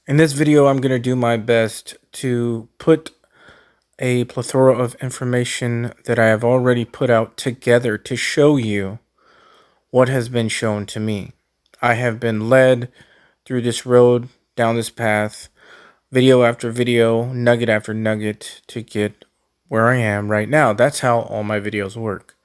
In this video, I'm going to do my best to put a plethora of information that I have already put out together to show you what has been shown to me. I have been led through this road, down this path, video after video, nugget after nugget to get where I am right now. That's how all my videos work.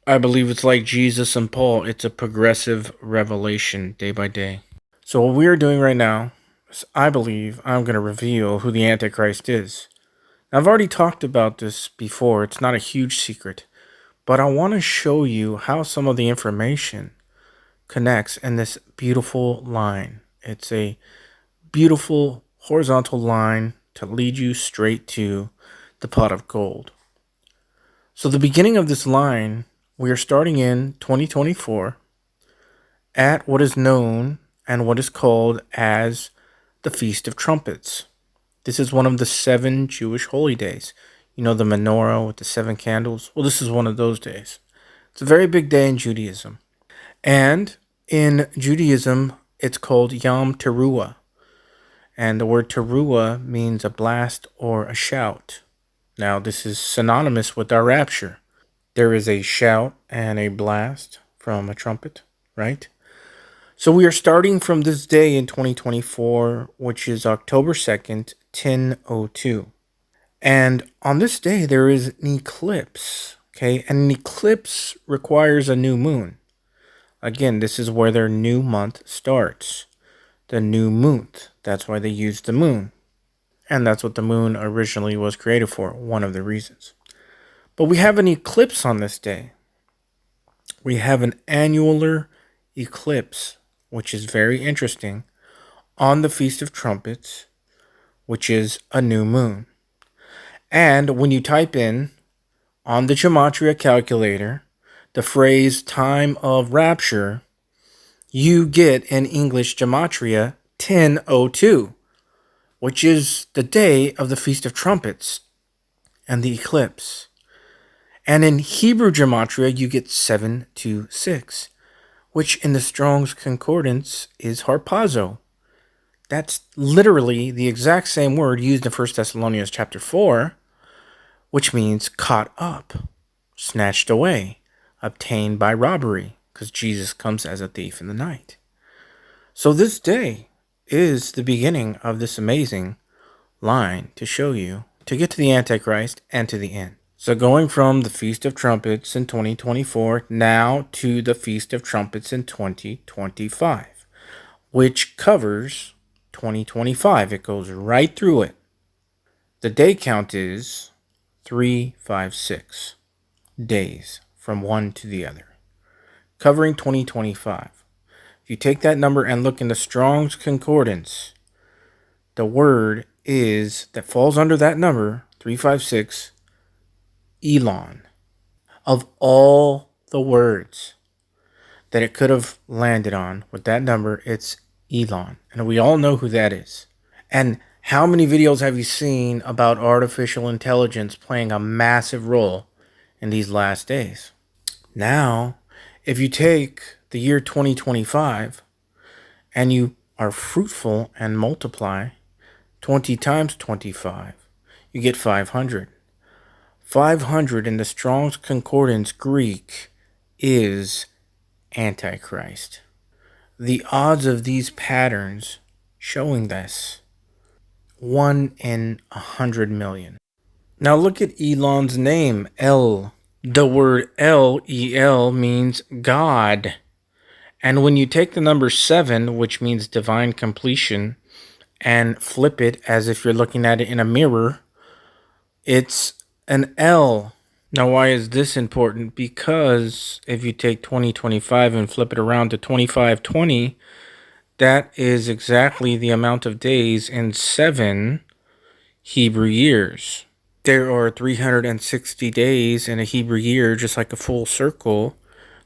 I believe it's like Jesus and Paul. It's a progressive revelation day by day. So what we are doing right now is I believe I'm going to reveal who the Antichrist is. Now, I've already talked about this before. It's not a huge secret. But I want to show you how some of the information connects in this beautiful line. It's a beautiful horizontal line to lead you straight to the pot of gold. So the beginning of this line, we are starting in 2024 at what is known and what is called as the Feast of Trumpets. This is one of the 7 Jewish holy days. You know, the menorah with the 7 candles? Well, this is one of those days. It's a very big day in Judaism. And in Judaism, it's called Yom Teruah. And the word Teruah means a blast or a shout. Now, this is synonymous with our rapture. There is a shout and a blast from a trumpet, right? So we are starting from this day in 2024, which is October 2nd, 1002. And on this day, there is an eclipse, okay? And an eclipse requires a new moon. Again, this is where their new month starts. The new moon. That's why they use the moon. And that's what the moon originally was created for, one of the reasons. But we have an eclipse on this day. We have an annular eclipse, which is very interesting, on the Feast of Trumpets, which is a new moon. And when you type in on the gematria calculator the phrase time of rapture, you get in English gematria 1002, which is the day of the Feast of Trumpets and the eclipse. And in Hebrew gematria, you get 726, which in the Strong's Concordance is harpazo. That's literally the exact same word used in 1 Thessalonians chapter 4, which means caught up, snatched away, obtained by robbery, because Jesus comes as a thief in the night. So this day is the beginning of this amazing line to show you, to get to the Antichrist and to the end. So going from the Feast of Trumpets in 2024 now to the Feast of Trumpets in 2025, which covers 2025. It goes right through it. The day count is 356 days from one to the other, covering 2025. If you take that number and look in the Strong's Concordance, the word is that falls under that number, 356, Elon. Of all the words that it could have landed on with that number, it's Elon. And we all know who that is. And how many videos have you seen about artificial intelligence playing a massive role in these last days? Now, if you take the year 2025 and you are fruitful and multiply 20 times 25, you get 500. 500 in the Strong's Concordance Greek is Antichrist. The odds of these patterns showing this, 1 in 100 million. Now look at Elon's name, El. The word El means God. And when you take the number 7, which means divine completion, and flip it as if you're looking at it in a mirror, it's an L. Now, why is this important? Because if you take 2025 and flip it around to 2520, that is exactly the amount of days in 7 Hebrew years. There are 360 days in a Hebrew year, just like a full circle.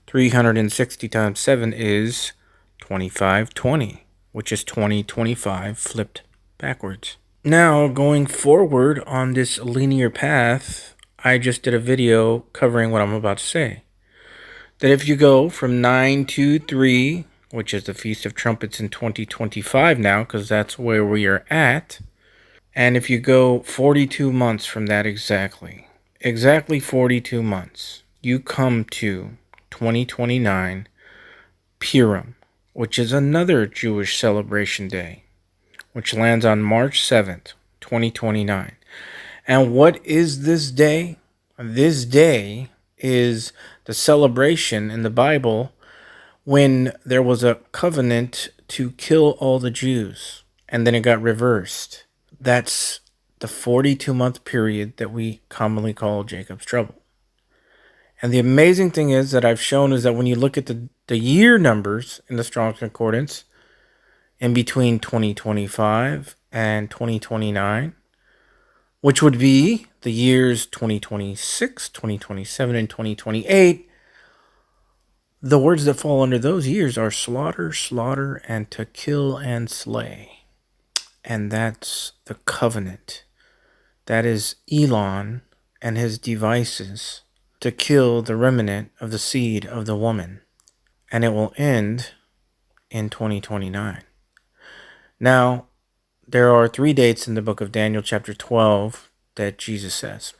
360 times 7 is 2520, which is 2025 flipped backwards. Now, going forward on this linear path, I just did a video covering what I'm about to say. That if you go from 923 which is the Feast of Trumpets in 2025 now, because that's where we are at. And if you go 42 months from that exactly 42 months, you come to 2029 Purim, which is another Jewish celebration day, which lands on March 7th, 2029. And what is this day? This day is the celebration in the Bible when there was a covenant to kill all the Jews, and then it got reversed. That's the 42-month period that we commonly call Jacob's trouble. And the amazing thing is that I've shown is that when you look at the year numbers in the Strong's Concordance, in between 2025 and 2029, which would be the years 2026, 2027, and 2028, the words that fall under those years are slaughter, slaughter, and to kill and slay. And that's the covenant. That is Elon and his devices to kill the remnant of the seed of the woman. And it will end in 2029. Now, there are 3 dates in the book of Daniel chapter 12 that Jesus says.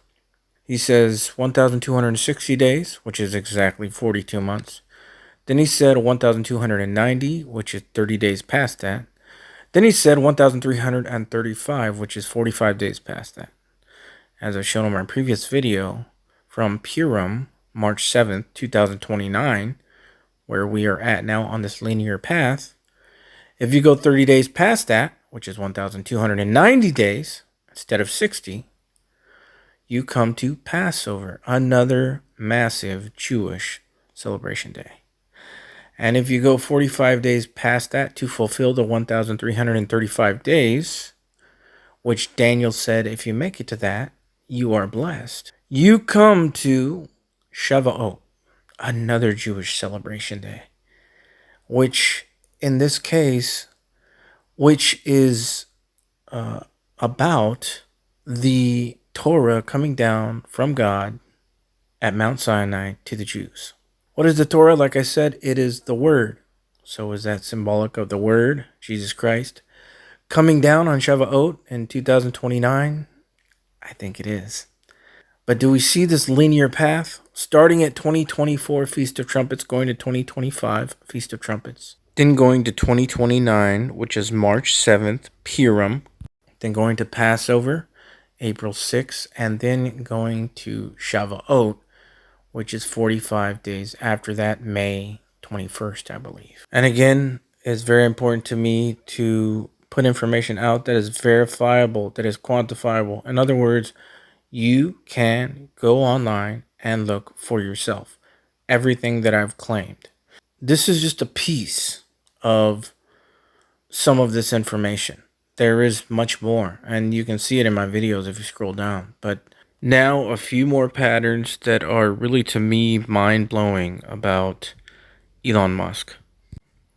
He says 1,260 days, which is exactly 42 months. Then he said 1,290, which is 30 days past that. Then he said 1,335, which is 45 days past that. As I've shown in my previous video, from Purim, March 7th, 2029, where we are at now on this linear path, if you go 30 days past that, which is 1,290 days instead of 60, you come to Passover, another massive Jewish celebration day. And if you go 45 days past that to fulfill the 1,335 days, which Daniel said if you make it to that, you are blessed, you come to Shavuot, another Jewish celebration day, which in this case, which is about the Torah coming down from God at Mount Sinai to the Jews. What is the Torah? Like I said, it is the Word. So is that symbolic of the Word, Jesus Christ, coming down on Shavuot in 2029? I think it is. But do we see this linear path? Starting at 2024 Feast of Trumpets, going to 2025 Feast of Trumpets. Then going to 2029, which is March 7th, Purim. Then going to Passover, April 6th. And then going to Shavuot, which is 45 days after that, May 21st, I believe. And again, it's very important to me to put information out that is verifiable, that is quantifiable. In other words, you can go online and look for yourself. Everything that I've claimed. This is just a piece of some of this information. There is much more, and you can see it in my videos if you scroll down. But now a few more patterns that are really, to me, mind-blowing about Elon Musk.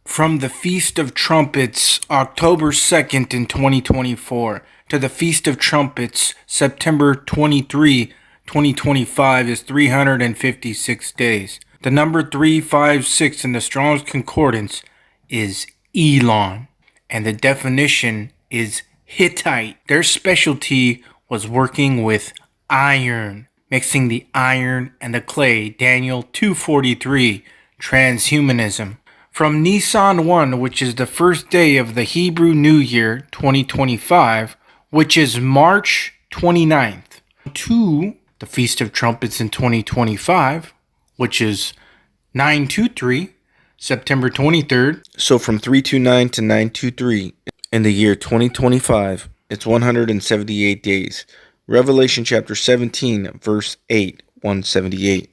From the Feast of Trumpets, October 2nd in 2024, to the Feast of Trumpets, September 23, 2025, is 356 days. The number 356 in the Strong's Concordance is Elon, and the definition is Hittite. Their specialty was working with iron, mixing the iron and the clay. Daniel 2:43, transhumanism. From Nisan 1, which is the first day of the Hebrew New Year 2025, which is March 29th, to the Feast of Trumpets in 2025, which is 923, September 23rd. So from 329 to 923 in the year 2025, it's 178 days. Revelation chapter 17, verse 8, 178.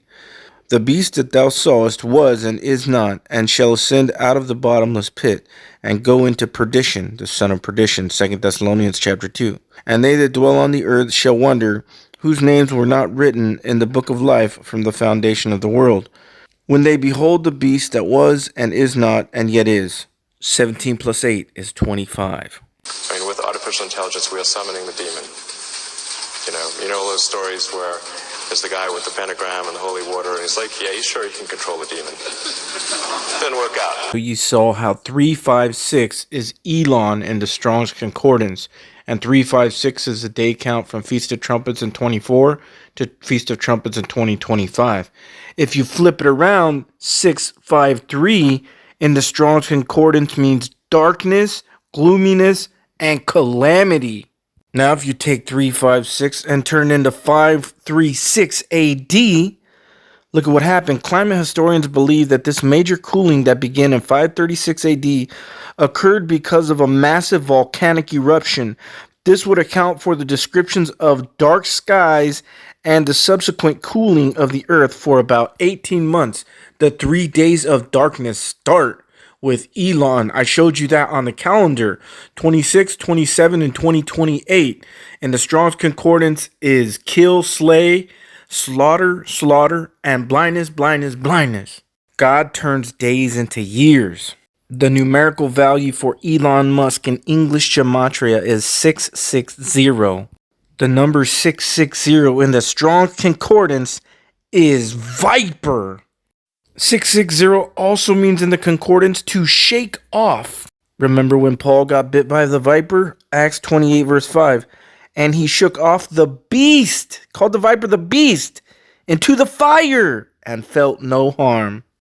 The beast that thou sawest was and is not, and shall ascend out of the bottomless pit, and go into perdition, the son of perdition, 2 Thessalonians chapter 2. And they that dwell on the earth shall wonder, whose names were not written in the book of life from the foundation of the world, when they behold the beast that was and is not, and yet is. 17 plus 8 is 25. I mean, with artificial intelligence, we are summoning the demon. You know all those stories where is the guy with the pentagram and the holy water, and he's like, yeah, he's sure he can control the demon. Didn't work out. You saw how 356 is Elon in the Strong's Concordance, and 356 is the day count from Feast of Trumpets in 24 to Feast of Trumpets in 2025. If you flip it around, 653 in the Strong's Concordance means darkness, gloominess, and calamity. Now, if you take 356 and turn it into 536 AD, look at what happened. Climate historians believe that this major cooling that began in 536 AD occurred because of a massive volcanic eruption. This would account for the descriptions of dark skies and the subsequent cooling of the earth for about 18 months. The 3 days of darkness start with Elon. I showed you that on the calendar. 26, 27, and 2028. And the Strong's Concordance is kill, slay, slaughter, slaughter, and blindness, blindness, blindness. God turns days into years. The numerical value for Elon Musk in English gematria is 660. The number 660 in the Strong's Concordance is viper. 660 also means in the concordance to shake off. Remember when Paul got bit by the viper? Acts 28 verse 5. And he shook off the beast, called the viper the beast, into the fire and felt no harm.